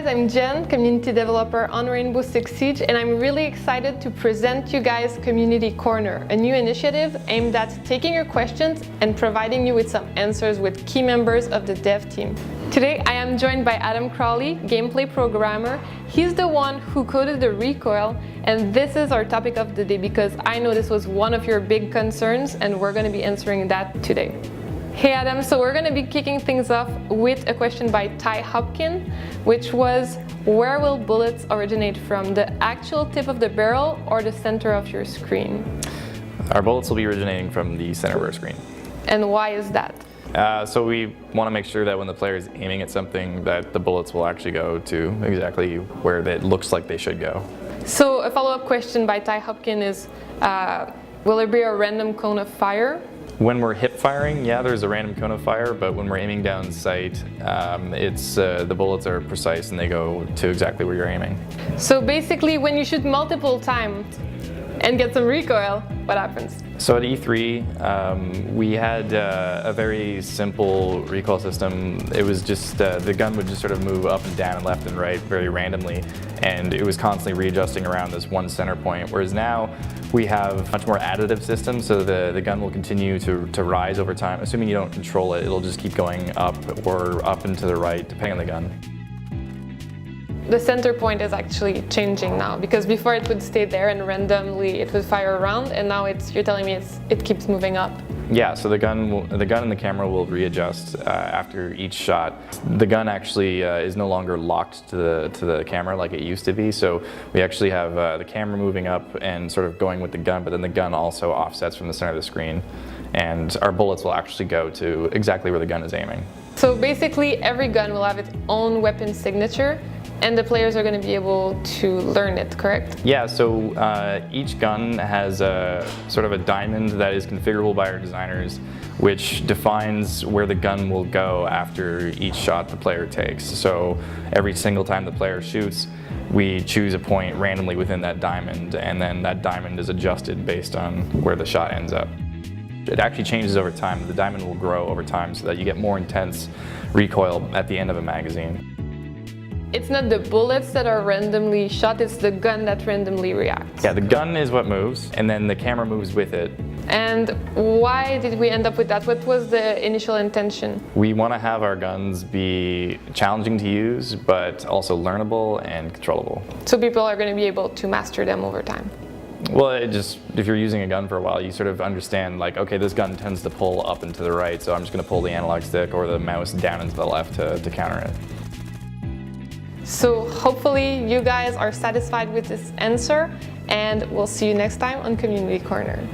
guys, I'm Jen, community developer on Rainbow Six Siege, and I'm really excited to present you guys Community Corner, a new initiative aimed at taking your questions and providing you with some answers with key members of the dev team. Today I am joined by Adam Crowley, gameplay programmer. He's the one who coded the recoil, and this is our topic of the day because I know this was one of your big concerns and we're going to be answering that today. Hey Adam, so we're going to be kicking things off with a question by Ty Hopkin, which was, where will bullets originate from, the actual tip of the barrel or the center of your screen? Our bullets will be originating from the center of our screen. And why is that? So we want to make sure that when the player is aiming at something that the bullets will actually go to exactly where it looks like they should go. So a follow-up question by Ty Hopkin is, will there be a random cone of fire? When we're hip firing, yeah, there's a random cone of fire, but when we're aiming down sight, the bullets are precise and they go to exactly where you're aiming. So basically, when you shoot multiple times and get some recoil, what happens? So at E3, we had a very simple recoil system. It was just, the gun would just sort of move up and down and left and right very randomly, and it was constantly readjusting around this one center point, whereas now we have a much more additive system, so the gun will continue to rise over time. Assuming you don't control it, it'll just keep going up or up and to the right, depending on the gun. The center point is actually changing now, because before it would stay there and randomly it would fire around, and now you're telling me it keeps moving up. Yeah, so the gun and the camera will readjust after each shot. The gun actually is no longer locked to the camera like it used to be, so we actually have the camera moving up and sort of going with the gun, but then the gun also offsets from the center of the screen, and our bullets will actually go to exactly where the gun is aiming. So basically every gun will have its own weapon signature, and the players are going to be able to learn it, correct? Yeah, so each gun has a sort of a diamond that is configurable by our designers, which defines where the gun will go after each shot the player takes. So every single time the player shoots, we choose a point randomly within that diamond, and then that diamond is adjusted based on where the shot ends up. It actually changes over time. The diamond will grow over time so that you get more intense recoil at the end of a magazine. It's not the bullets that are randomly shot, it's the gun that randomly reacts. Yeah, the gun is what moves, and then the camera moves with it. And why did we end up with that? What was the initial intention? We want to have our guns be challenging to use, but also learnable and controllable. So people are going to be able to master them over time. Well, if you're using a gun for a while, you sort of understand, like, okay, this gun tends to pull up and to the right, so I'm just going to pull the analog stick or the mouse down and to the left to counter it. So hopefully you guys are satisfied with this answer, and we'll see you next time on Community Corner.